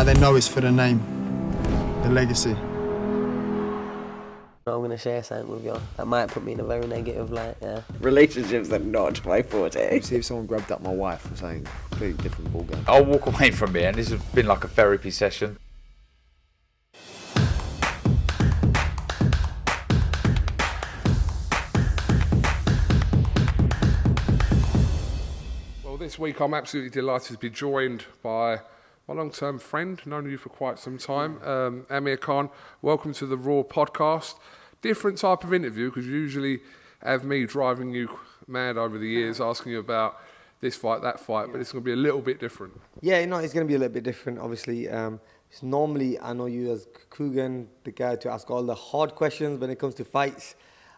now they know it's for the name, the legacy. I'm going to share something with you that might put me in a very negative light, yeah. Relationships are not my forte. See if someone grabbed up my wife or something, completely different ballgame. I'll walk away from here, and this has been like a therapy session. Well, this week I'm absolutely delighted to be joined by my long-term friend, known you for quite some time, Amir Khan. Welcome to the Raw podcast. Different type of interview, because you usually have me driving you mad over the years, asking you about this fight, that fight, but it's going to be a little bit different. Yeah, it's going to be a little bit different, obviously. It's normally, I know you as KUGAN, the guy to ask all the hard questions when it comes to fights.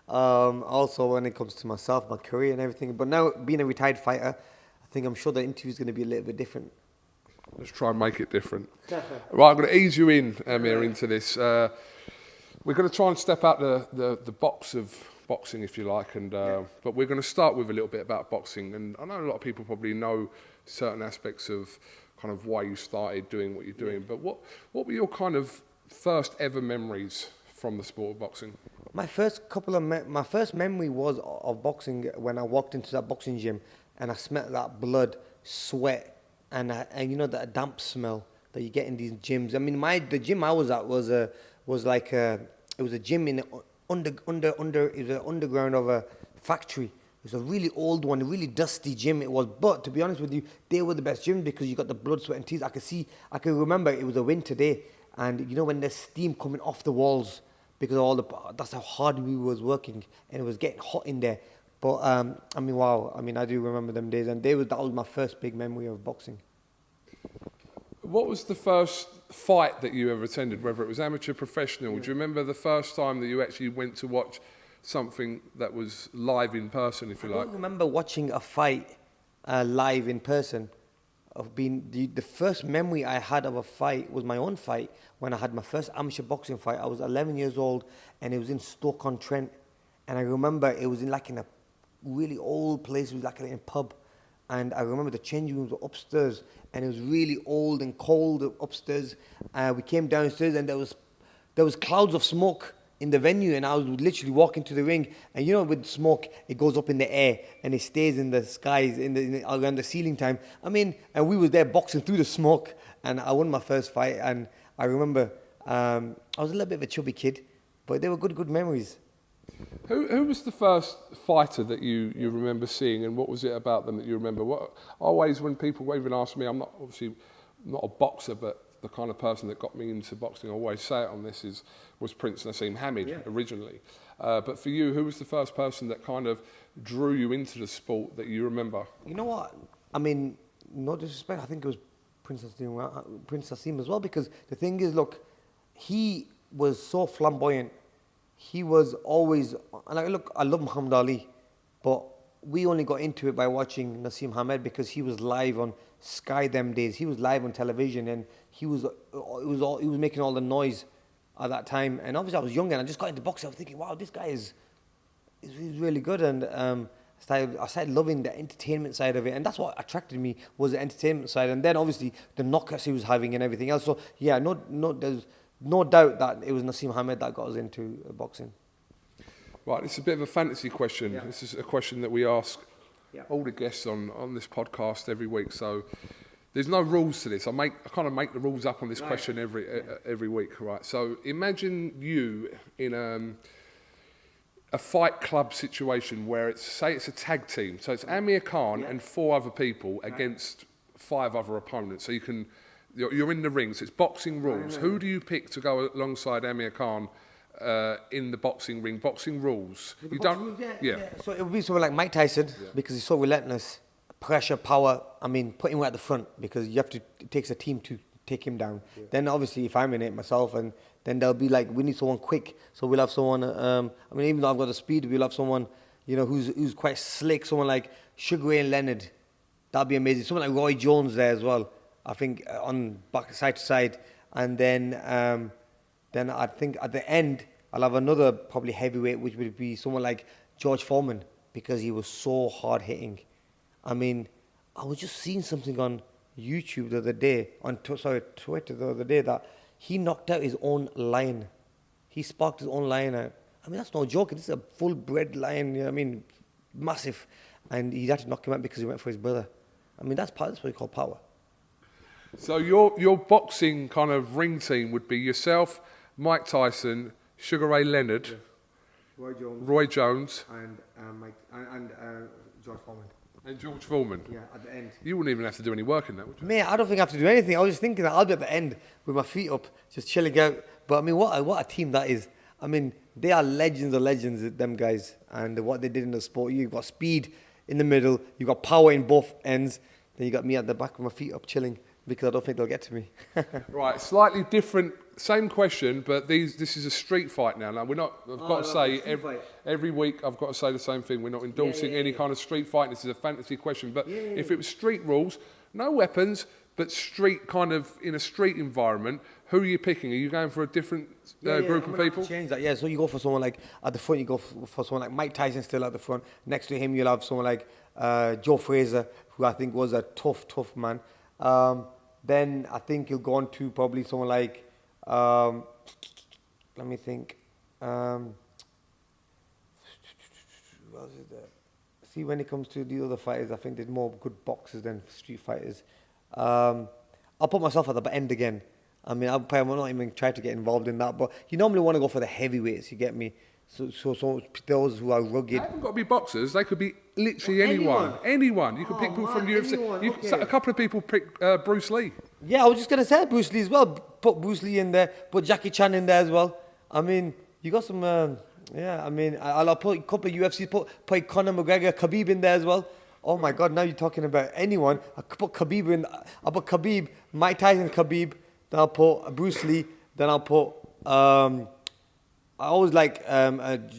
Also when it comes to myself, my career and everything. But now, being a retired fighter, I'm sure the interview is going to be a little bit different. Let's try and make it different. Right, I'm going to ease you in, Amir, into this. We're going to try and step out the box of boxing, if you like, but we're going to start with a little bit about boxing. And I know a lot of people probably know certain aspects of kind of why you started doing what you're doing. But what were your kind of first ever memories from the sport of boxing? My first memory was of boxing when I walked into that boxing gym and I smelled that blood, sweat, and you know that damp smell that you get in these gyms. I mean, the gym I was at was a gym in it was an underground of a factory. It was a really old one, a really dusty gym it was. But to be honest with you, they were the best gyms because you got the blood, sweat and tears. I can remember it was a winter day, and you know when there's steam coming off the walls because of that's how hard we was working, and it was getting hot in there. But wow. I do remember them days, and that was my first big memory of boxing. What was the first fight that you ever attended, whether it was amateur, professional? Do you remember the first time that you actually went to watch something that was live in person, if you like? I don't remember watching a fight live in person. The first memory I had of a fight was my own fight when I had my first amateur boxing fight. I was 11 years old, and it was in Stoke-on-Trent. And I remember it was in a really old place. It was like in a pub. And I remember the changing rooms were upstairs, and it was really old and cold upstairs. We came downstairs, and there was clouds of smoke in the venue, and I was literally walking to the ring. And you know, with smoke, it goes up in the air, and it stays in the skies, around the ceiling time. And we was there boxing through the smoke, and I won my first fight. And I remember I was a little bit of a chubby kid, but they were good memories. Who was the first fighter that you remember seeing, and what was it about them that you remember? Always when people even ask me, I'm not a boxer, but the kind of person that got me into boxing, I always say it on this, was Prince Nassim Hamid originally. But for you, who was the first person that kind of drew you into the sport that you remember? You know what? No disrespect, I think it was Prince Nassim as well, because the thing is, look, he was so flamboyant. He was always, I love Muhammad Ali, but we only got into it by watching Nassim Hamed because he was live on Sky them days. He was live on television, and he was making all the noise at that time. And obviously I was young, and I just got into boxing. I was thinking, wow, this guy is really good. And I started loving the entertainment side of it, and that's what attracted me, was the entertainment side. And then obviously the knockouts he was having and everything else. So yeah, there's no doubt that it was Nassim Hamed that got us into boxing. Right, it's a bit of a fantasy question. Yeah. This is a question that we ask all the guests on this podcast every week. So there's no rules to this. I kind of make the rules up on this question every week. Right. So imagine you in a fight club situation where it's a tag team. So it's Amir Khan and 4 other people against 5 other opponents. So you're in the ring, so it's boxing rules. Who do you pick to go alongside Amir Khan in the boxing ring? Boxing rules. You don't. Yeah. So it would be someone like Mike Tyson because he's so relentless, pressure, power. Put him at the front because it takes a team to take him down. Yeah. Then obviously if I'm in it myself, and then they'll be like, we need someone quick. So we'll have someone. Even though I've got the speed, we'll have someone, who's quite slick. Someone like Sugar Ray Leonard. That'd be amazing. Someone like Roy Jones there as well. I think on back side to side, and then I think at the end I'll have another probably heavyweight, which would be someone like George Foreman, because he was so hard hitting. I was just seeing something on YouTube the other day, Twitter the other day, that he knocked out his own lion. He sparked his own lion out. I mean, that's no joke. This is a full-bred lion, you know what I mean? Massive. And he had to knock him out because he went for his brother. I mean, that's what we call power. So your boxing kind of ring team would be yourself, Mike Tyson, Sugar Ray Leonard, Roy Jones, and George Foreman. and George Foreman. Yeah, at the end. You wouldn't even have to do any work in that, would you? Mate, I don't think I have to do anything. I was just thinking that I'll be at the end with my feet up, just chilling out. But I mean, what a team that is. I mean, they are legends of legends, them guys. And what they did in the sport, you've got speed in the middle, you've got power in both ends, then you got me at the back with my feet up chilling, because I don't think they'll get to me. Right, slightly different, same question, but this is a street fight now. Now, we're not, I've got to say, every week I've got to say the same thing. We're not endorsing any kind of street fight. This is a fantasy question. But if it was street rules, no weapons, but street kind of, in a street environment, who are you picking? Are you going for a different group of people? Change that, yeah. So you go for someone like, at the front, you go for someone like Mike Tyson still at the front. Next to him, you'll have someone like Joe Frazier, who I think was a tough man. Then I think you'll go on to probably someone like, let me think. What else is there? See, when it comes to the other fighters, I think there's more good boxers than street fighters. I'll put myself at the end again. I mean, I'm not even trying to get involved in that, but you normally want to go for the heavyweights, you get me? So those who are rugged. They haven't got to be boxers. They could be literally anyone. Anyone. You could pick people from UFC. Anyone, A couple of people pick Bruce Lee. Yeah, I was just going to say Bruce Lee as well. Put Bruce Lee in there. Put Jackie Chan in there as well. I mean, you got some... I mean, I'll put a couple of UFC. Put Conor McGregor, Khabib in there as well. Oh my God, now you're talking about anyone. I could put Khabib in. I'll put Khabib, Mike Tyson, Khabib. Then I'll put Bruce Lee. Then I'll put... I always like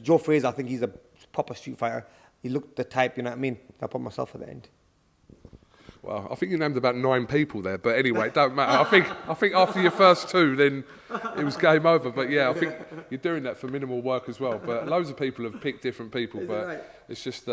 Joe Frazier. I think he's a proper street fighter. He looked the type, you know what I mean? I'll put myself at the end. Well, I think you named about 9 people there, but anyway, it don't matter. I think after your first 2, then it was game over. But yeah, I think you're doing that for minimal work as well. But loads of people have picked different people, but it's just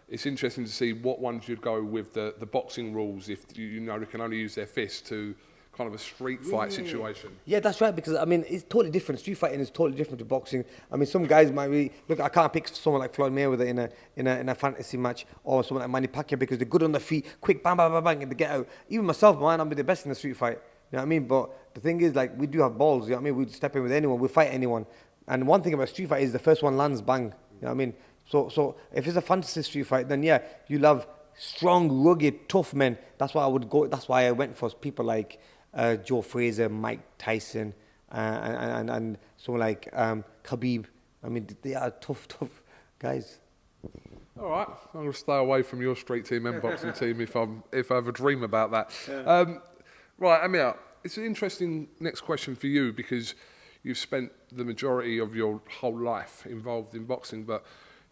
it's interesting to see what ones you'd go with the boxing rules if you know they can only use their fists to kind of a street fight situation. Yeah, that's right, because I mean it's totally different. Street fighting is totally different to boxing. I mean, some guys might be look. I can't pick someone like Floyd Mayweather in a fantasy match, or someone like Manny Pacquiao, because they're good on the feet, quick, bang, bang, bang, bang, and they get out. Even myself, man, I'm the best in the street fight. You know what I mean? But the thing is, like, we do have balls. You know what I mean? We step in with anyone, we fight anyone. And one thing about street fight is the first one lands, bang. You know what I mean? So if it's a fantasy street fight, then yeah, you love strong, rugged, tough men. That's why I would go. That's why I went for people like Joe Frazier, Mike Tyson, and someone like Khabib. I mean, they are tough guys. All right, I'm going to stay away from your street team and boxing team if I have a dream about that. Right, Amir, it's an interesting next question for you because you've spent the majority of your whole life involved in boxing, but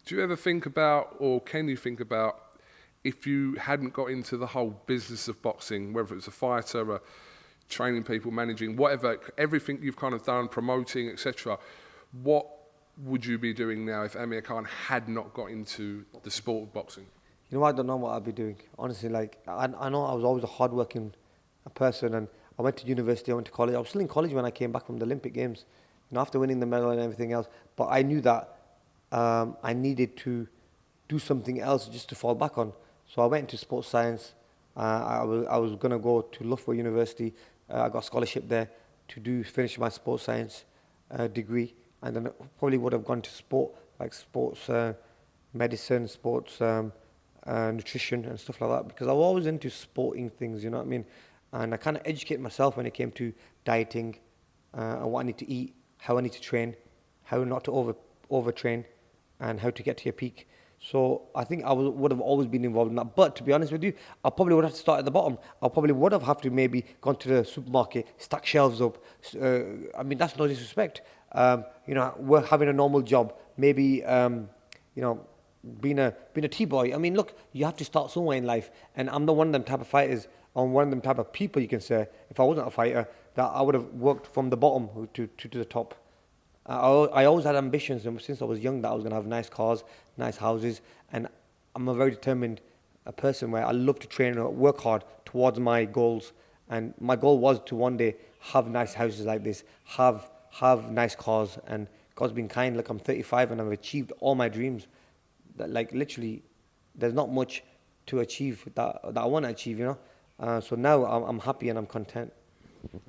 do you ever think about, or can you think about, if you hadn't got into the whole business of boxing, whether it's a fighter, or training people, managing, whatever, everything you've kind of done, promoting, etc., what would you be doing now if Amir Khan had not got into the sport of boxing? You know, I don't know what I'd be doing. Honestly, like, I know I was always a hard-working person, and I went to university, I went to college. I was still in college when I came back from the Olympic Games, you know, after winning the medal and everything else. But I knew that I needed to do something else just to fall back on. So I went into sports science. I was going to go to Loughborough University. I got a scholarship there to finish my sports science degree, and then I probably would have gone to sport, like sports medicine, sports nutrition and stuff like that, because I was always into sporting things, you know what I mean? And I kind of educated myself when it came to dieting, and what I need to eat, how I need to train, how not to overtrain, and how to get to your peak. So I think I would have always been involved in that. But to be honest with you, I probably would have to start at the bottom. I probably would have to maybe gone to the supermarket, stack shelves up. I mean, that's no disrespect. You know, we're having a normal job. Maybe, you know, being a T-boy. I mean, look, you have to start somewhere in life. And I'm not one of them type of fighters. I'm one of them type of people, you can say, if I wasn't a fighter, that I would have worked from the bottom to the top. I always had ambitions since I was young that I was going to have nice cars, nice houses, and I'm a very determined person where I love to train and work hard towards my goals. And my goal was to one day have nice houses like this, have nice cars. And God's been kind. Like, I'm 35 and I've achieved all my dreams. That, like, literally, there's not much to achieve that I want to achieve, you know. So now I'm happy and I'm content.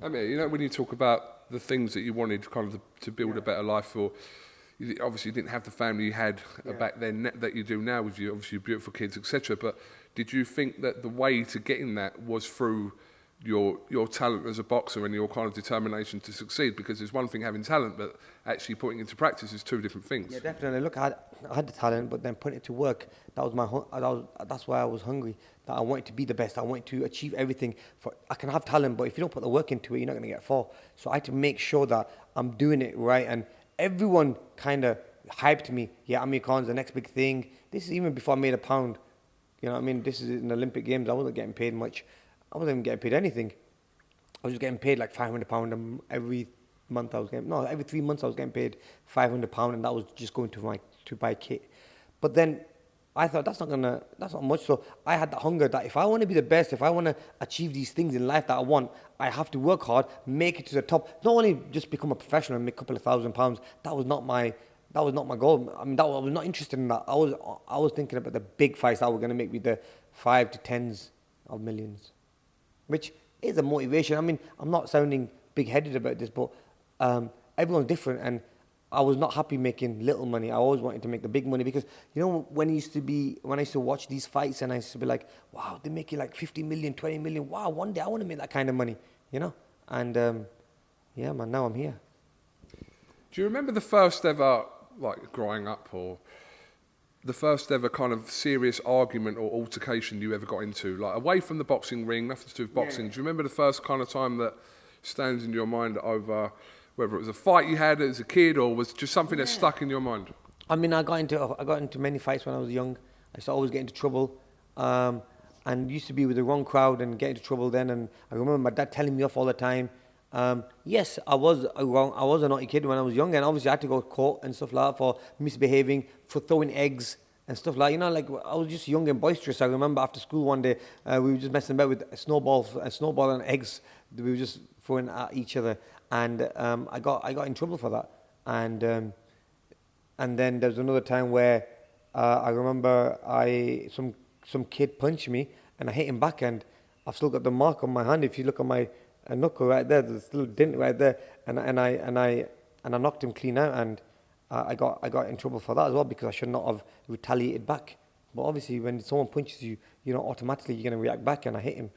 Amir, you know, when you talk about the things that you wanted kind of to build a better life for, you obviously didn't have the family you had back then that you do now with you, obviously your beautiful kids, etc. But did you think that the way to getting that was through your talent as a boxer and your kind of determination to succeed? Because there's one thing having talent, but actually putting it into practice is two different things. Yeah, definitely. Look, I had the talent, but then putting it to work, that was that's why I was hungry. That I wanted to be the best. I wanted to achieve everything. I can have talent, but if you don't put the work into it, you're not going to get far. So I had to make sure that I'm doing it right. And everyone kind of hyped me. Yeah, Amir Khan's the next big thing. This is even before I made £1. You know what I mean? This is in the Olympic Games. I wasn't getting paid much. I wasn't even getting paid anything. I was just getting paid like £500 every month. Every 3 months I was getting paid £500, and that was just going to buy kit. But then I thought that's not much. So I had that hunger that if I want to be the best, if I want to achieve these things in life that I want, I have to work hard, make it to the top. Not only just become a professional and make a couple of £1,000s. That was not my goal. I mean, I was not interested in that. I was thinking about the big fights that were going to make me the 5 to 10s of millions, which is a motivation. I mean, I'm not sounding big-headed about this, but everyone's different, and I was not happy making little money. I always wanted to make the big money because, you know, when I used to watch these fights and I used to be like, wow, they're making like 50 million, 20 million. Wow, one day I want to make that kind of money, you know? And yeah, man, now I'm here. Do you remember the first ever, like growing up, or the first ever kind of serious argument or altercation you ever got into? Like away from the boxing ring, nothing to do with boxing. Do you remember the first kind of time that stands in your mind over whether it was a fight you had as a kid or was just something that stuck in your mind? I mean, I got into many fights when I was young. I used to always get into trouble, and used to be with the wrong crowd and get into trouble then. And I remember my dad telling me off all the time. Yes, I was a naughty kid when I was young, and obviously I had to go to court and stuff like that for misbehaving, for throwing eggs and stuff like, you know, like I was just young and boisterous. I remember after school one day, we were just messing about with a snowball and eggs. We were just throwing at each other, and I got in trouble for that. And then there was another time where I remember some kid punched me and I hit him back, and I've still got the mark on my hand. If you look at my knuckle right there, there's still a dent right there, and I knocked him clean out, and I got in trouble for that as well because I should not have retaliated back. But obviously, when someone punches you, you know, automatically you're gonna react back, and I hit him,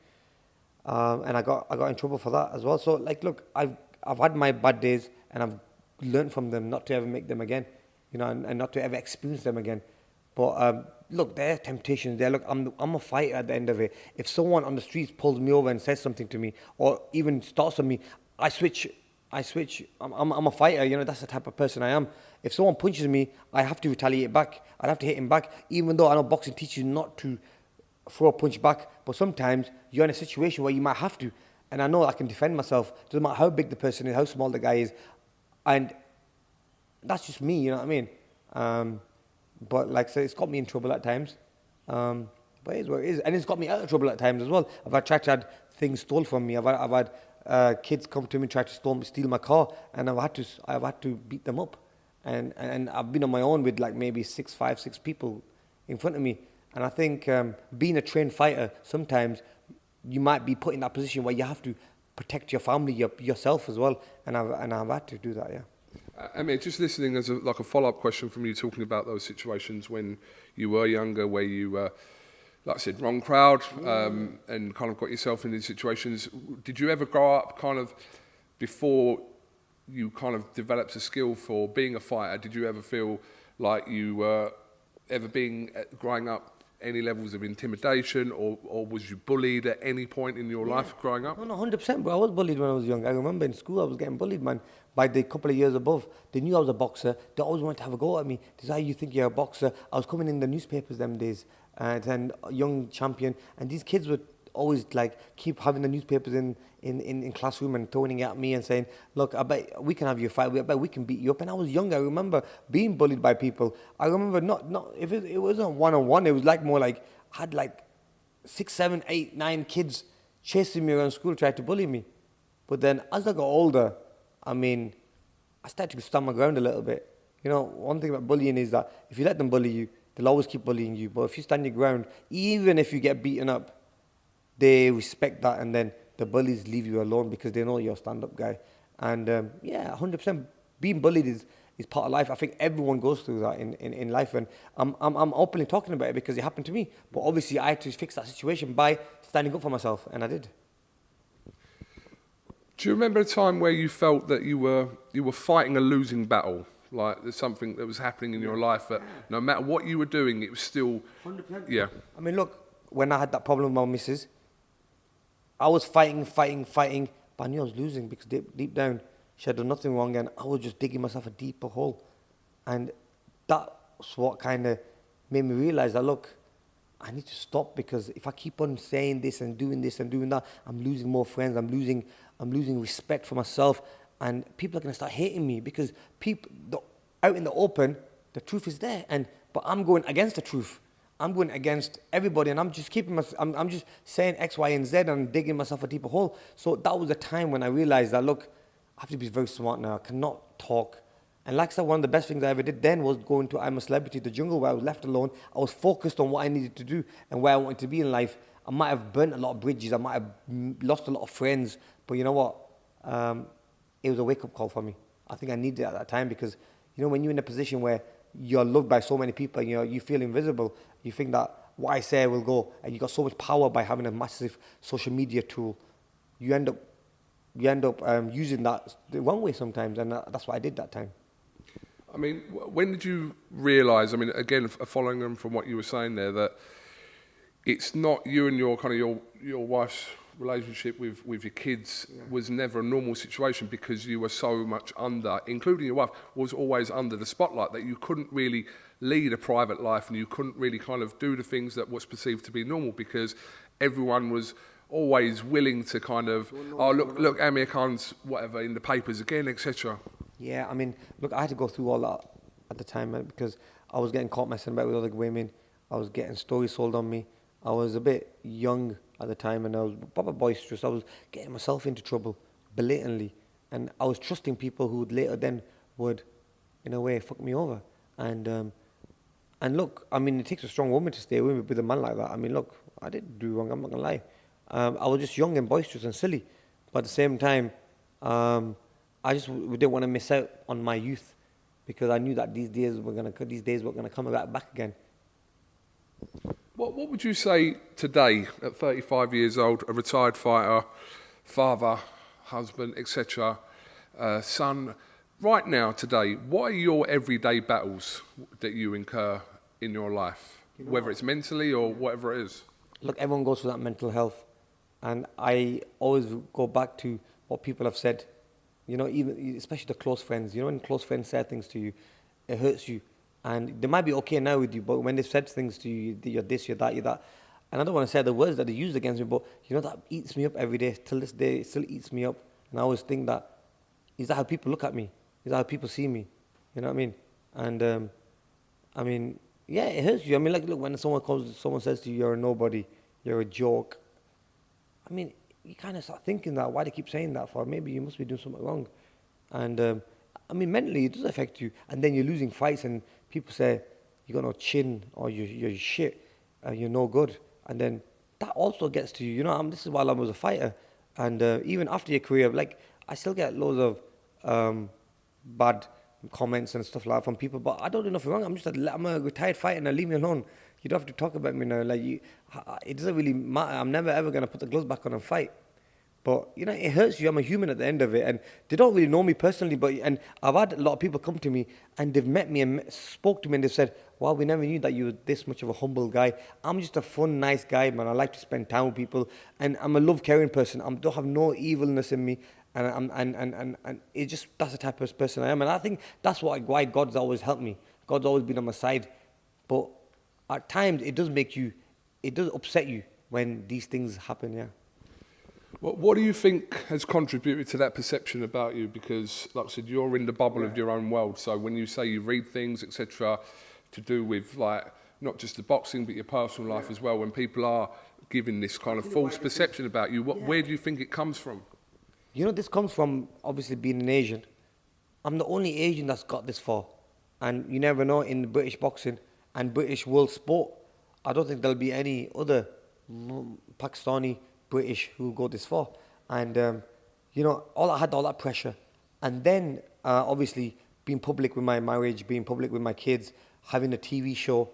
and I got in trouble for that as well. So like, look, I've had my bad days, and I've learned from them not to ever make them again, you know, and not to ever experience them again. But look, there are temptations there. Look, I'm a fighter at the end of it. If someone on the streets pulls me over and says something to me, or even starts on me, I switch. I'm a fighter, you know, that's the type of person I am. If someone punches me, I have to retaliate back. I have to hit him back, even though I know boxing teaches you not to throw a punch back. But sometimes you're in a situation where you might have to. And I know I can defend myself. Doesn't matter how big the person is, how small the guy is. And that's just me, you know what I mean? But like I said, it's got me in trouble at times. But it is what it is. And it's got me out of trouble at times as well. I've had things stolen from me. I've had kids come to me and try to steal my car, and I've had to beat them up. And I've been on my own with like maybe 6 people in front of me. And I think being a trained fighter, sometimes you might be put in that position where you have to protect your family, yourself as well. And I've had to do that, yeah. I mean, just listening as a follow-up question from you, talking about those situations when you were younger, where you, like I said, wrong crowd, and kind of got yourself in these situations. Did you ever grow up kind of before you kind of developed a skill for being a fighter? Did you ever feel like you were ever growing up, any levels of intimidation, or was you bullied at any point in your life growing up? No, 100%, bro. I was bullied when I was young. I remember in school I was getting bullied, man, by the couple of years above. They knew I was a boxer. They always wanted to have a go at me. This is how you think you're a boxer. I was coming in the newspapers them days, and a young champion, and these kids would always like keep having the newspapers in classroom and throwing it at me and saying, look, I bet we can have you a fight. I bet we can beat you up. And I was young. I remember being bullied by people. I remember not if it wasn't one-on-one, it was like more like I had like 6, 7, 8, 9 kids chasing me around school, tried to bully me. But then as I got older, I mean, I started to stand my ground a little bit. You know, one thing about bullying is that if you let them bully you, they'll always keep bullying you. But if you stand your ground, even if you get beaten up, they respect that, and then the bullies leave you alone because they know you're a stand-up guy. And yeah, 100%, being bullied is part of life. I think everyone goes through that in life, and I'm openly talking about it because it happened to me. But obviously, I had to fix that situation by standing up for myself, and I did. Do you remember a time where you felt that you were fighting a losing battle? Like there's something that was happening in your life that no matter what you were doing, it was still... 100%. Yeah. I mean, look, when I had that problem with my missus, I was fighting, but I knew I was losing because deep down, she had done nothing wrong, and I was just digging myself a deeper hole. And that's what kind of made me realize that, look, I need to stop, because if I keep on saying this and doing that, I'm losing more friends, I'm losing respect for myself, and people are going to start hating me because out in the open, the truth is there, but I'm going against the truth. I'm going against everybody, and I'm just I'm just saying X, Y, and Z, and digging myself a deeper hole. So that was the time when I realized that, look, I have to be very smart now. I cannot talk. And like I said, one of the best things I ever did then was going to I'm a Celebrity, the jungle, where I was left alone. I was focused on what I needed to do and where I wanted to be in life. I might have burnt a lot of bridges. I might have lost a lot of friends. But you know what? It was a wake-up call for me. I think I needed it at that time because, you know, when you're in a position where you're loved by so many people and you feel invisible, you think that what I say will go, and you got so much power by having a massive social media tool. You end up using that the wrong way sometimes, and that's what I did that time. I mean, when did you realise, I mean, again, following on from what you were saying there, that it's not you and your wife's relationship with your kids was never a normal situation because you were so much under, including your wife, was always under the spotlight, that you couldn't really lead a private life and you couldn't really kind of do the things that was perceived to be normal because everyone was always willing to kind of, oh, look, Amir Khan's whatever in the papers again, etc. Yeah, I mean, look, I had to go through all that at the time, man, because I was getting caught messing about with other women. I was getting stories sold on me. I was a bit young at the time, and I was proper boisterous. I was getting myself into trouble blatantly, and I was trusting people who would, in a way, fuck me over. And look, I mean, it takes a strong woman to stay with a man like that. I mean, look, I didn't do wrong. I'm not gonna lie. I was just young and boisterous and silly, but at the same time, I just didn't want to miss out on my youth because I knew that these days were gonna come back again. What would you say today, at 35 years old, a retired fighter, father, husband, etc., son, right now, today, what are your everyday battles that you incur in your life, whether it's mentally or whatever it is? Look, everyone goes through that mental health, and I always go back to what people have said, you know, even especially the close friends. You know, when close friends say things to you, it hurts you. And they might be okay now with you, but when they've said things to you, you're this, you're that, and I don't want to say the words that they used against me, but you know, that eats me up every day. Till this day, it still eats me up. And I always think that, is that how people look at me? Is that how people see me? You know what I mean? And I mean, yeah, it hurts you. I mean, like, look, when someone says to you, you're a nobody, you're a joke. I mean, you kind of start thinking that, why do they keep saying that for? Maybe you must be doing something wrong. And I mean, mentally, it does affect you. And then you're losing fights, and people say, you got no chin, or you're shit, you're no good. And then that also gets to you. You know, this is while I was a fighter. And even after your career, like, I still get loads of bad comments and stuff like that from people, but I don't do nothing wrong. I'm a retired fighter, now leave me alone. You don't have to talk about me now. Like, it doesn't really matter. I'm never ever going to put the gloves back on and fight. But, you know, it hurts you. I'm a human at the end of it. And they don't really know me personally, and I've had a lot of people come to me and they've met me and spoke to me and they've said, wow, we never knew that you were this much of a humble guy. I'm just a fun, nice guy, man. I like to spend time with people. And I'm a love-caring person. I don't have no evilness in me. And it's just, that's the type of person I am. And I think that's why God's always helped me. God's always been on my side. But at times, it does upset you when these things happen, yeah. What do you think has contributed to that perception about you? Because, like I said, you're in the bubble of your own world. So when you say you read things, etc., to do with, like, not just the boxing, but your personal life as well, when people are giving this kind of false perception about you? Where do you think it comes from? You know, this comes from obviously being an Asian. I'm the only Asian that's got this far. And you never know, in British boxing and British world sport, I don't think there'll be any other Pakistani, British who go this far. And, you know, I had all that pressure. And then, obviously, being public with my marriage, being public with my kids, having a TV show,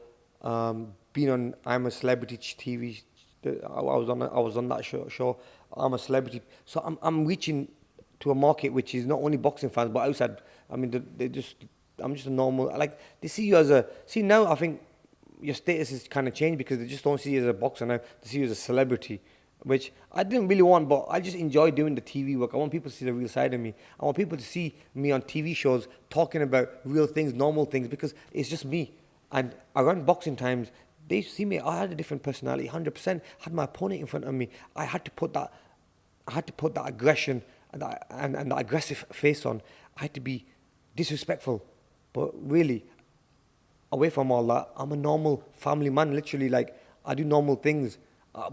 being on I'm a Celebrity TV. I was on that show. I'm a celebrity. So I'm reaching to a market which is not only boxing fans, but outside. I mean, I'm just a normal, like, they see you as now I think your status is kind of changed because they just don't see you as a boxer now, they see you as a celebrity, which I didn't really want, but I just enjoy doing the TV work. I want people to see the real side of me. I want people to see me on TV shows talking about real things, normal things, because it's just me. And around boxing times, they see me, I had a different personality, 100%. Had my opponent in front of me, I had to put that aggression and that aggressive face on. I had to be disrespectful. But really, away from all that, I'm a normal family man, literally. Like, I do normal things.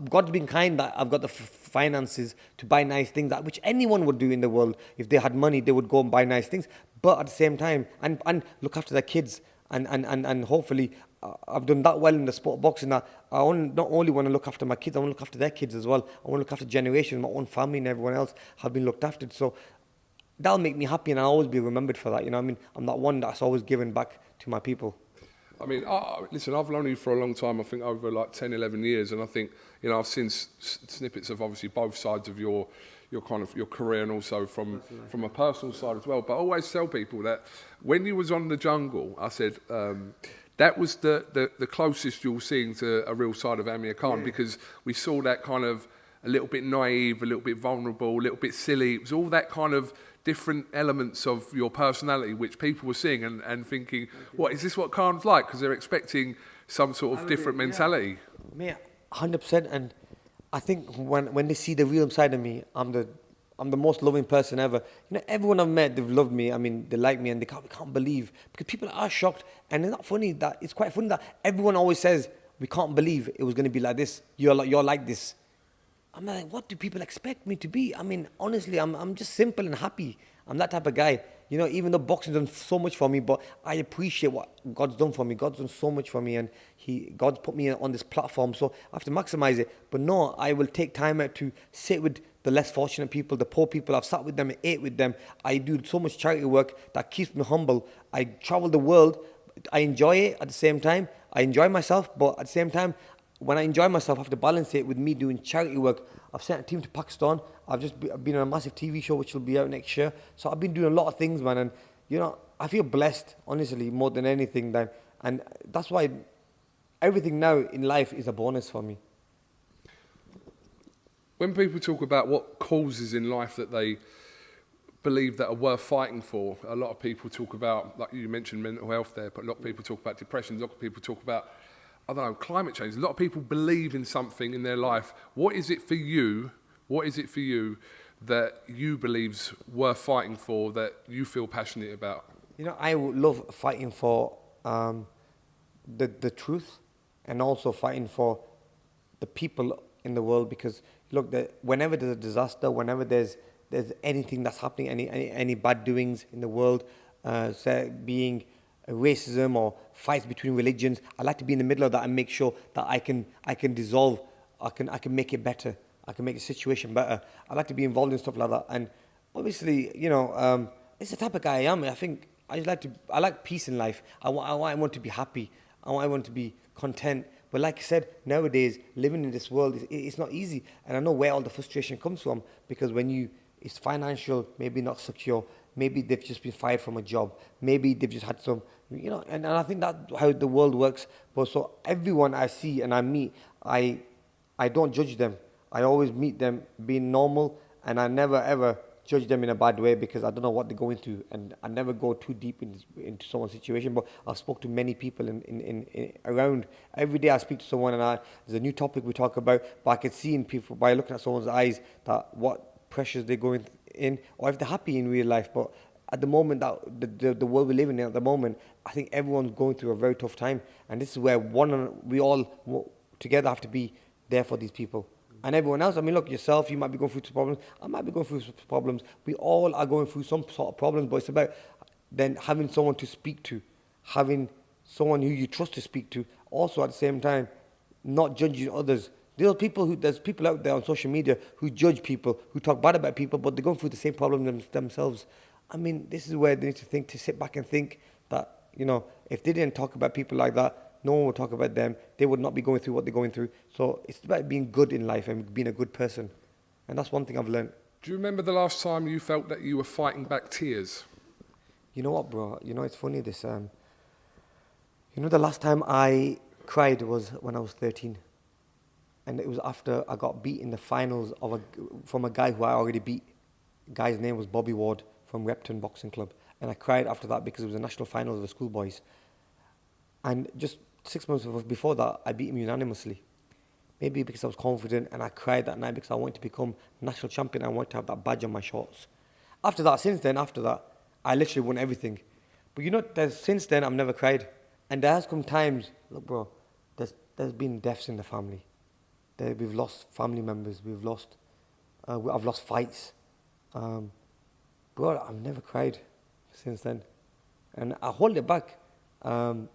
God's been kind that I've got the finances to buy nice things, which anyone would do in the world. If they had money, they would go and buy nice things. But at the same time, and look after their kids. And hopefully, I've done that well in the sport of boxing that I not only want to look after my kids, I want to look after their kids as well. I want to look after generations, my own family and everyone else have been looked after. So that'll make me happy, and I'll always be remembered for that. You know what I mean? I'm that one that's always given back to my people. I mean, listen, I've known you for a long time, I think over like 10, 11 years, and I think, you know, I've seen snippets of obviously both sides of your kind of your career and also from a personal side as well. But I always tell people that when you was on The Jungle, I said, that was the closest you'll see to a real side of Amir Khan, because we saw that kind of a little bit naive, a little bit vulnerable, a little bit silly. It was all that kind of different elements of your personality which people were seeing and thinking, what, is this what Khan's like? Because they're expecting some sort of different mentality. Yeah, 100%. And I think when they see the real side of me, I'm the most loving person ever. You know, everyone I've met, they've loved me. I mean, they like me, and they can't believe, because people are shocked. And it's not funny that it's quite funny that everyone always says, we can't believe it was going to be like this. You're like this. I'm like, what do people expect me to be? I mean, honestly, I'm just simple and happy. I'm that type of guy. You know, even though boxing's done so much for me, but I appreciate what God's done for me. God's done so much for me, and God's put me on this platform, so I have to maximize it. But no, I will take time out to sit with the less fortunate people, the poor people. I've sat with them and ate with them. I do so much charity work that keeps me humble. I travel the world. I enjoy it at the same time. I enjoy myself, but at the same time, when I enjoy myself, I have to balance it with me doing charity work. I've sent a team to Pakistan. I've just been on a massive TV show which will be out next year. So I've been doing a lot of things, man. And, you know, I feel blessed, honestly, more than anything. And that's why everything now in life is a bonus for me. When people talk about what causes in life that they believe that are worth fighting for, a lot of people talk about, like you mentioned mental health there, but a lot of people talk about depression, a lot of people talk about, I don't know, climate change. A lot of people believe in something in their life. What is it for you? What is it for you that you believe's worth fighting for, that you feel passionate about? You know, I love fighting for the truth, and also fighting for the people in the world, because look, whenever there's a disaster, whenever there's anything that's happening, any bad doings in the world, say being racism or fights between religions, I like to be in the middle of that and make sure that I can dissolve, I can make it better, I can make the situation better. I like to be involved in stuff like that. And obviously, you know, it's the type of guy I am. I think I like peace in life. I want to be happy. I want to be content. But like I said, nowadays, living in this world, it's not easy. And I know where all the frustration comes from, because when it's financial, maybe not secure, maybe they've just been fired from a job, maybe they've just had some, you know, and I think that's how the world works. But so everyone I see and I meet, I don't judge them. I always meet them being normal, and I never ever judge them in a bad way, because I don't know what they're going through, and I never go too deep into someone's situation. But I've spoke to many people in around. Every day I speak to someone, and there's a new topic we talk about, but I can see in people by looking at someone's eyes that what pressures they're going in, or if they're happy in real life. But at the moment, that the world we're living in at the moment, I think everyone's going through a very tough time, and this is where we all together have to be there for these people. And everyone else, I mean, look, yourself, you might be going through some problems. I might be going through some problems. We all are going through some sort of problems, but it's about then having someone to speak to, having someone who you trust to speak to. Also, at the same time, not judging others. There's people out there on social media who judge people, who talk bad about people, but they're going through the same problem themselves. I mean, this is where they need to sit back and think that, you know, if they didn't talk about people like that, no one would talk about them. They would not be going through what they're going through. So it's about being good in life and being a good person. And that's one thing I've learned. Do you remember the last time you felt that you were fighting back tears? You know what, bro? You know, it's funny this. You know, the last time I cried was when I was 13. And it was after I got beat in the finals from a guy who I already beat. The guy's name was Bobby Ward from Repton Boxing Club. And I cried after that because it was a national final of the schoolboys. And just 6 months before that, I beat him unanimously. Maybe because I was confident, and I cried that night because I wanted to become national champion. I wanted to have that badge on my shorts. After that, I literally won everything. But you know, since then, I've never cried. And there has come times, look, bro, there's been deaths in the family. We've lost family members. I've lost fights. Bro, I've never cried since then. And I hold it back. And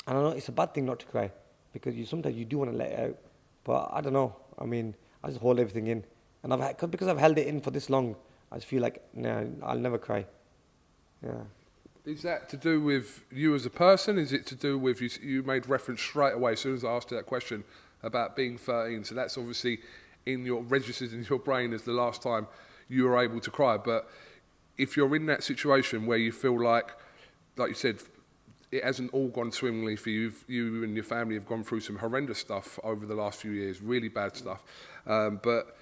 I know it's a bad thing not to cry, because sometimes you do want to let it out. But I don't know. I mean, I just hold everything in. And because I've held it in for this long, I just feel like, nah, I'll never cry. Yeah. Is that to do with you as a person? Is it to do with, you made reference straight away as soon as I asked you that question about being 13. So that's obviously registered in your brain as the last time you were able to cry. But if you're in that situation where you feel like you said, it hasn't all gone swimmingly for you. You and your family have gone through some horrendous stuff over the last few years, really bad stuff. But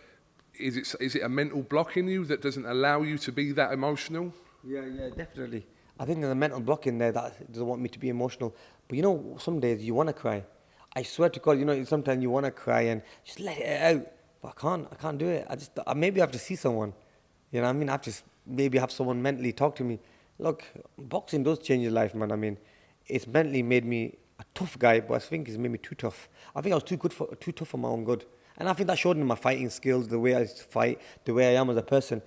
is it a mental block in you that doesn't allow you to be that emotional? Yeah, definitely. I think there's a mental block in there that doesn't want me to be emotional. But you know, some days you want to cry. I swear to God, you know, sometimes you want to cry and just let it out. But I can't do it. Maybe I have to see someone. You know what I mean? I have to maybe have someone mentally talk to me. Look, boxing does change your life, man. I mean, it's mentally made me a tough guy, but I think it's made me too tough. I think I was too tough for my own good. And I think that showed in my fighting skills, the way I fight, the way I am as a person.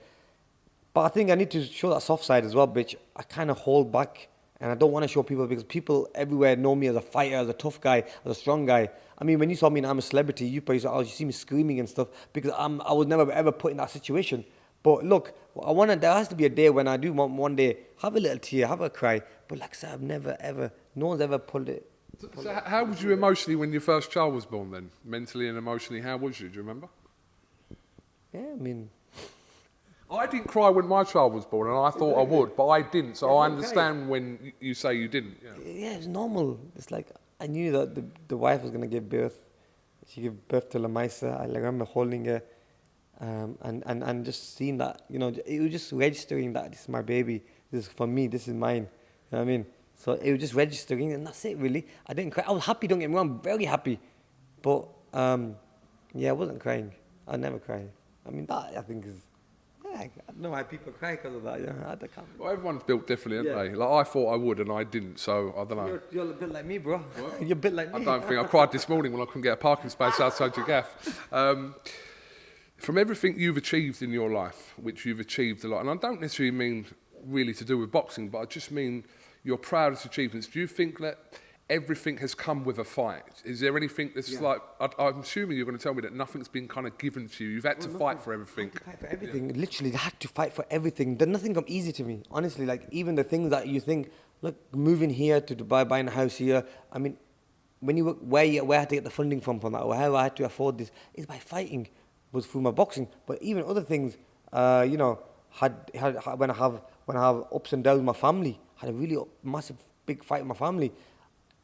But I think I need to show that soft side as well, bitch. I kind of hold back, and I don't want to show people, because people everywhere know me as a fighter, as a tough guy, as a strong guy. I mean, when you saw me and I'm a celebrity, you probably saw, you see me screaming and stuff, because I was never ever put in that situation. But look, there has to be a day when I do want one day have a little tear, have a cry. But like I said, I've never ever, no one's ever pulled it. So how was you emotionally when your first child was born then? Mentally and emotionally, how was you? Do you remember? Yeah, I mean, I didn't cry when my child was born, and I thought I would, but I didn't. So I understand when you say you didn't. Yeah, it's normal. It's like I knew that the wife was going to give birth. She gave birth to Lamaisa. I remember holding her. And just seeing that, you know, it was just registering that this is my baby, this is for me, this is mine. You know what I mean? So it was just registering, and that's it, really. I didn't cry. I was happy, don't get me wrong, very happy. But, yeah, I wasn't crying. I never cry. I mean, that, I think, is... Yeah, I don't know why people cry because of that. You know, I can't. Well, everyone's built differently, aren't they? Like, I thought I would, and I didn't, so I don't know. You're a bit like me, bro. What? You're a bit like me. I don't think I cried this morning when I couldn't get a parking space outside your gaff. From everything you've achieved in your life, which you've achieved a lot, and I don't necessarily mean really to do with boxing, but I just mean your proudest achievements, do you think that everything has come with a fight? Is there anything that's I'm assuming you're going to tell me that nothing's been kind of given to you. You've had to fight for everything. Fight for everything. Yeah. Literally, I had to fight for everything. Nothing come easy to me, honestly. Like, even the things that you think, look, moving here to Dubai, buying a house here, I mean, when you where I had to get the funding from that, or how I had to afford this, is by fighting. Was through my boxing, but even other things, you know, when I have ups and downs with my family, had a really massive big fight with my family.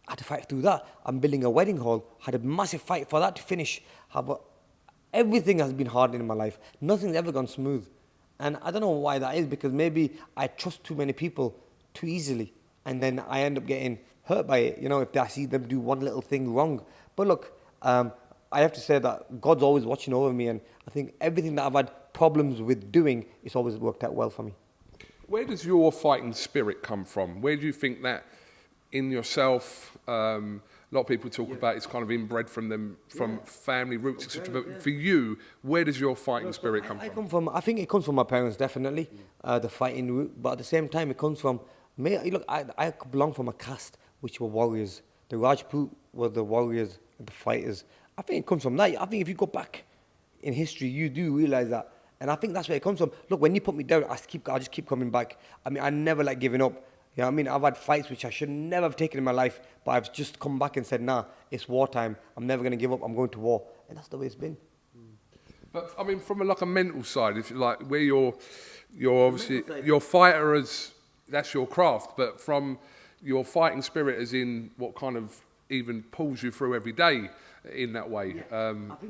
I had to fight through that. I'm building a wedding hall, had a massive fight for that to finish. Everything has been hard in my life. Nothing's ever gone smooth, and I don't know why that is, because maybe I trust too many people too easily, and then I end up getting hurt by it. You know, if I see them do one little thing wrong. But look. I have to say that God's always watching over me, and I think everything that I've had problems with doing, it's always worked out well for me. Where does your fighting spirit come from? Where do you think that in yourself, A lot of people talk about it's kind of inbred from them, from family roots, etc. But for you, where does your fighting spirit come from? I think it comes from my parents, definitely, the fighting root. But at the same time, it comes from me. Look, I belong from a caste which were warriors. The Rajput were the warriors, the fighters. I think it comes from that. I think if you go back in history, you do realize that. And I think that's where it comes from. Look, when you put me down, I just keep coming back. I mean, I never like giving up. You know what I mean? I've had fights which I should never have taken in my life, but I've just come back and said, nah, it's wartime. I'm never going to give up. I'm going to war. And that's the way it's been. But I mean, from a mental side, if you like, where you're obviously your fighter as that's your craft, but from your fighting spirit, as in what kind of even pulls you through every day in that way,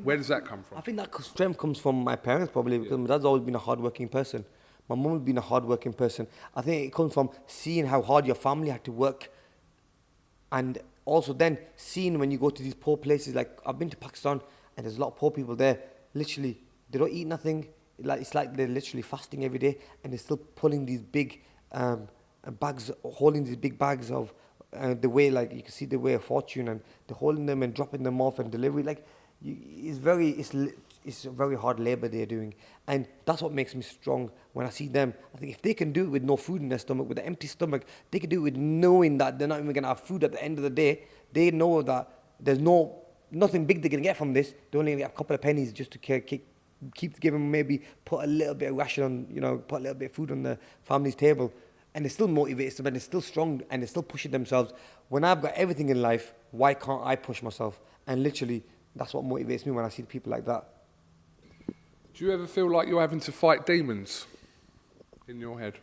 where does that come from? I think that strength comes from my parents probably, because my dad's always been a hard-working person. My mum has been a hard-working person. I think it comes from seeing how hard your family had to work, and also then seeing when you go to these poor places. Like I've been to Pakistan, and there's a lot of poor people there. Literally, they don't eat nothing. It's like they're literally fasting every day, and they're still pulling these big bags, holding these big bags of the way, like you can see the way of fortune, and they're holding them and dropping them off and delivery. Like it's a very hard labor they're doing, and that's what makes me strong. When I see them, I think if they can do it with no food in their stomach, with an empty stomach, they can do it with knowing that they're not even going to have food at the end of the day. They know that there's nothing big they're going to get from this. They're only going to get a couple of pennies just to keep giving, maybe put a little bit of ration on, put a little bit of food on the family's table. And they're still motivated, and they're still strong, and they're still pushing themselves. When I've got everything in life, why can't I push myself? And literally, that's what motivates me when I see people like that. Do you ever feel like you're having to fight demons in your head?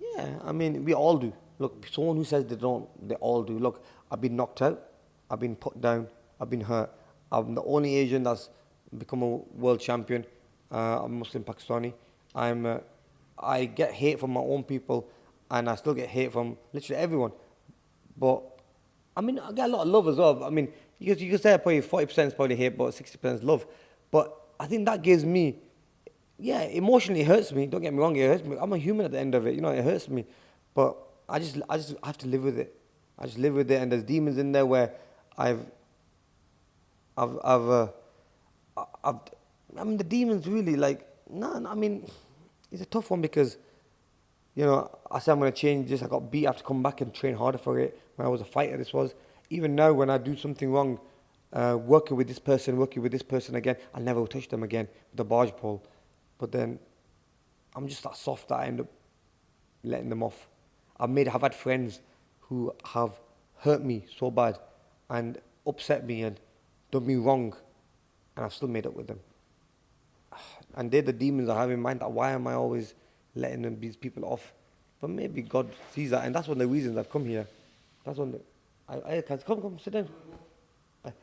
Yeah, I mean, we all do. Look, someone who says they don't, they all do. Look, I've been knocked out, I've been put down, I've been hurt. I'm the only Asian that's become a world champion. I'm Muslim Pakistani. I get hate from my own people, and I still get hate from literally everyone. But, I mean, I get a lot of love as well. I mean, you could say probably 40% is probably hate, but 60% is love. But I think that gives me, emotionally it hurts me. Don't get me wrong, it hurts me. I'm a human at the end of it, it hurts me. But I just have to live with it. I just live with it, and there's demons in there where I mean, the demons really, I mean, it's a tough one because, I said I'm going to change this. I got beat. I have to come back and train harder for it. When I was a fighter, this was. Even now, when I do something wrong, working with this person again, I'll never touch them again with the barge pole. But then, I'm just that soft that I end up letting them off. I've had friends who have hurt me so bad and upset me and done me wrong, and I've still made up with them. And they're the demons I have in mind. That why am I always letting these people off? But maybe God sees that, and that's one of the reasons I've come here. That's one. Come, sit down.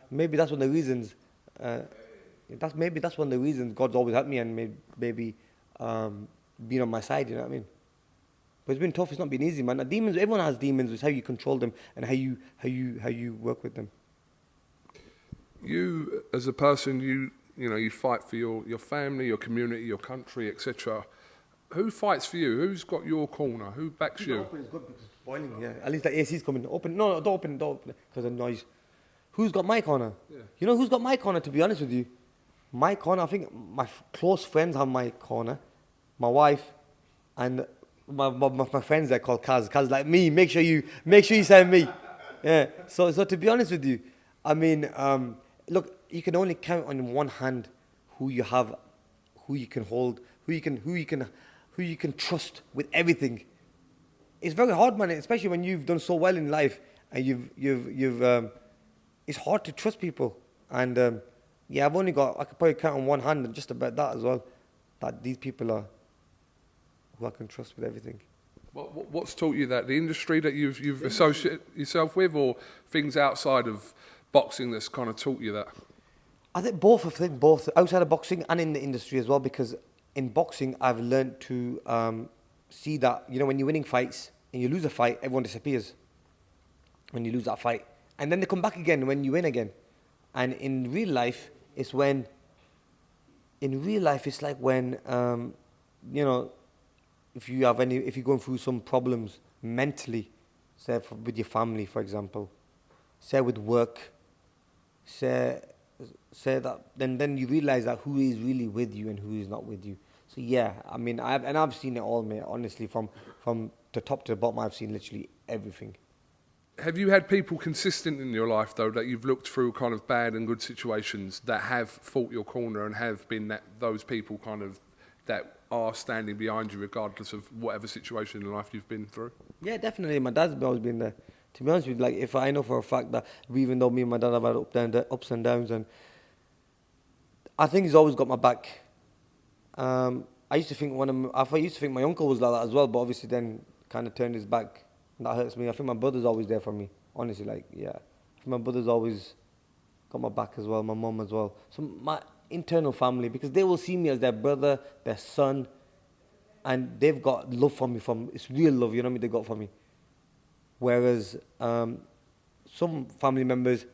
Maybe that's one of the reasons. That's one of the reasons God's always helped me, and maybe being on my side. You know what I mean? But it's been tough. It's not been easy, man. The demons. Everyone has demons. It's how you control them and how you work with them. You, as a person, you fight for your family, your community, your country, etc. Who fights for you? Who's got your corner? Who backs you? Open is good because it's boiling. Yeah, at least the AC's coming. Open. No, don't open it because of noise. Who's got my corner? Yeah. You know who's got my corner? To be honest with you, my corner. I think my close friends have my corner. My wife, and my friends that called Kaz. Kaz like me. Make sure you send me. Yeah. So to be honest with you, I mean, look, you can only count on one hand who you have, who you can hold, who you can trust with everything. It's very hard, man, especially when you've done so well in life and you've it's hard to trust people. And I could probably count on one hand and just about that as well, that these people are who I can trust with everything. What's taught you that? The industry that you've associated yourself with, or things outside of boxing that's kind of taught you that? I think both outside of boxing and in the industry as well, because in boxing I've learned to see that, when you're winning fights and you lose a fight, everyone disappears when you lose that fight. And then they come back again when you win again. And in real life, it's like when, if you're going through some problems mentally, say with your family, for example, say with work, say that, then you realize that who is really with you and who is not with you. So yeah, I mean, I've seen it all, mate. Honestly, from the top to the bottom, I've seen literally everything. Have you had people consistent in your life, though, that you've looked through kind of bad and good situations that have fought your corner and have been those people kind of that are standing behind you regardless of whatever situation in life you've been through? Yeah, definitely. My dad's always been there. To be honest with you, like, if I know for a fact that even though me and my dad have had ups and downs, and I think he's always got my back. I used to think my uncle was like that as well, but obviously then kind of turned his back. And that hurts me. I think my brother's always there for me. Honestly, like, yeah. I think my brother's always got my back as well, my mum as well. So my internal family, because they will see me as their brother, their son, and they've got love for me, it's real love, you know what I mean, they got for me. Whereas some family members...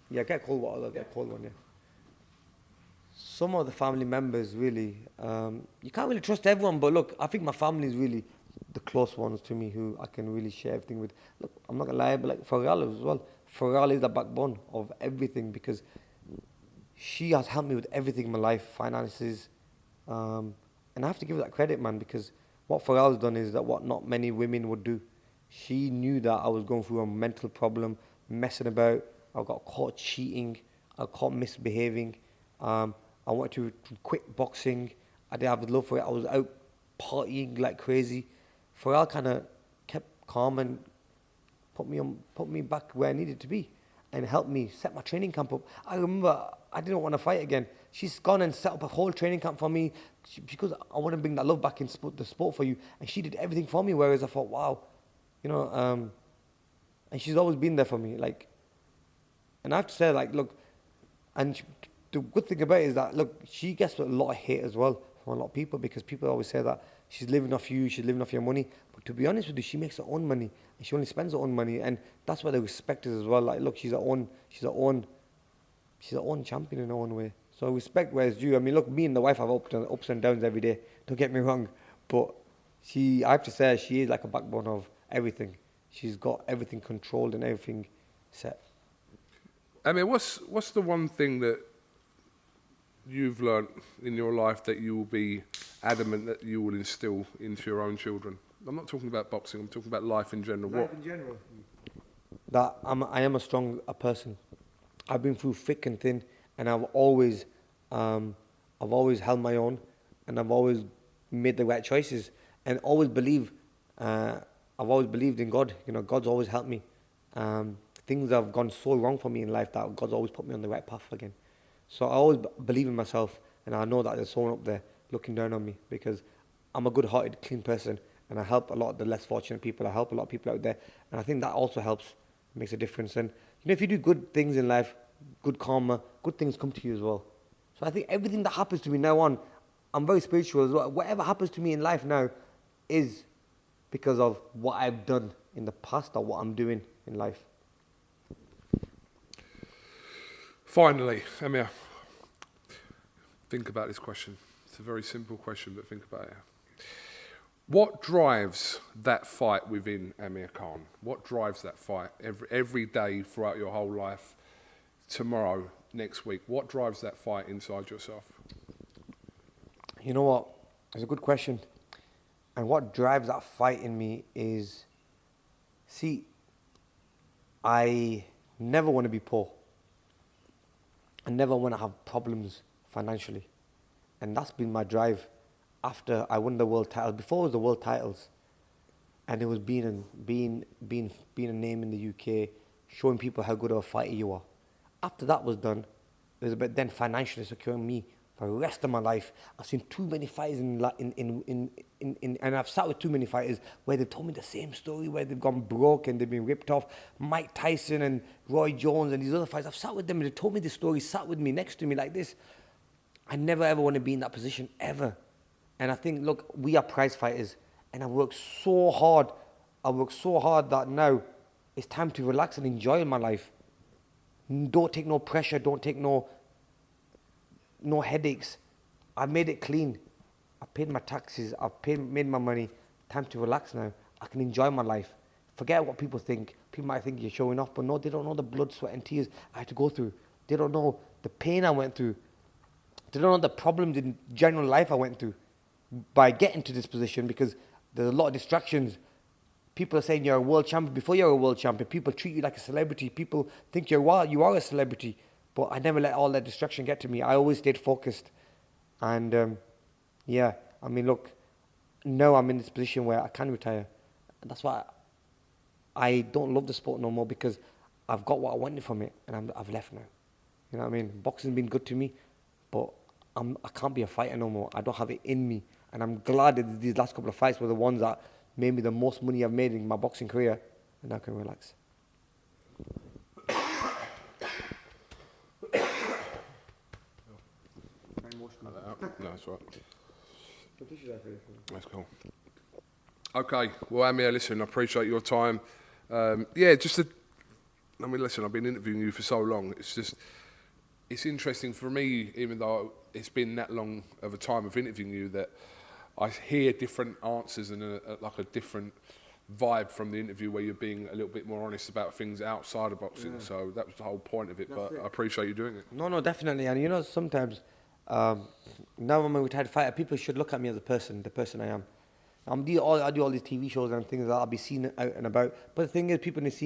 Yeah, get cold water, I'll get cold one, yeah. Some of the family members really, you can't really trust everyone, but look, I think my family is really the close ones to me who I can really share everything with. Look, I'm not gonna lie, but like Fargal as well. Fargal is the backbone of everything because she has helped me with everything in my life, finances, and I have to give her that credit, man, because what Fargal's done is that what not many women would do. She knew that I was going through a mental problem, messing about. I got caught cheating. I got caught misbehaving. I wanted to quit boxing. I didn't have the love for it. I was out partying like crazy. Fargal kind of kept calm and put me back where I needed to be and helped me set my training camp up. I remember I didn't want to fight again. She's gone and set up a whole training camp for me because I want to bring that love back in the sport for you. And she did everything for me, whereas I thought, wow, you know, and she's always been there for me. Like, and I have to say, like, look, and the good thing about it is that, look, she gets a lot of hate as well from a lot of people because people always say that she's living off you, she's living off your money. But to be honest with you, she makes her own money and she only spends her own money, and that's why they respect her as well. Like, look, she's her own champion in her own way. So respect where it's due. I mean, look, me and the wife have ups and downs every day. Don't get me wrong, but I have to say, she is like a backbone of everything. She's got everything controlled and everything set. Amir, what's the one thing that you've learnt in your life that you will be adamant that you will instill into your own children? I'm not talking about boxing, I'm talking about life in general. Life in general? That I am a strong person. I've been through thick and thin, and I've always held my own, and I've always made the right choices, and always I've always believed in God. You know, God's always helped me. Things have gone so wrong for me in life that God's always put me on the right path again. So I always believe in myself, and I know that there's someone up there looking down on me because I'm a good-hearted, clean person, and I help a lot of the less fortunate people. I help a lot of people out there, and I think that also helps, makes a difference. And you know, if you do good things in life, good karma, good things come to you as well. So I think everything that happens to me now on, I'm very spiritual as well. Whatever happens to me in life now is because of what I've done in the past or what I'm doing in life. Finally, Amir, think about this question. It's a very simple question, but think about it. What drives that fight within Amir Khan? What drives that fight every day throughout your whole life, tomorrow, next week? What drives that fight inside yourself? You know what? It's a good question. And what drives that fight in me is, see, I never want to be poor. I never want to have problems financially. And that's been my drive after I won the world title. Before it was the world titles. And it was being a name in the UK, showing people how good of a fighter you are. After that was done, it was about then financially securing me for the rest of my life. I've seen too many fighters and I've sat with too many fighters where they've told me the same story, where they've gone broke and they've been ripped off. Mike Tyson and Roy Jones and these other fighters, I've sat with them and they've told me this story, sat with me, next to me like this. I never ever want to be in that position, ever. And I think, look, we are prize fighters, and I work so hard that now it's time to relax and enjoy my life. Don't take no pressure, don't take no headaches. I made it clean. I paid my taxes, I've made my money. Time to relax now. I can enjoy my life. forget what people think. People might think you're showing off, but no, they don't know the blood, sweat and tears I had to go through. They don't know the pain I went through. They don't know the problems in general life I went through by getting to this position, because there's a lot of distractions. People are saying you're a world champion before you're a world champion. People treat you like a celebrity. People think you are a celebrity. But I never let all that distraction get to me. I always stayed focused. And yeah, I mean, look, now I'm in this position where I can retire. And that's why I don't love the sport no more, because I've got what I wanted from it and I've left now. You know what I mean? Boxing's been good to me, but I can't be a fighter no more. I don't have it in me. And I'm glad that these last couple of fights were the ones that made me the most money I've made in my boxing career, and I can relax. No, that's right. That's cool. Okay, well, Amir, listen, I appreciate your time. Listen, I've been interviewing you for so long. It's interesting for me, even though it's been that long of a time of interviewing you, that I hear different answers and a different vibe from the interview, where you're being a little bit more honest about things outside of boxing. Yeah. So that was the whole point of it. But I appreciate you doing it. No, definitely. And you know, sometimes now I'm a retired fighter, people should look at me as the person I am. I do all these TV shows and things that I'll be seen out and about. But the thing is, people need to see me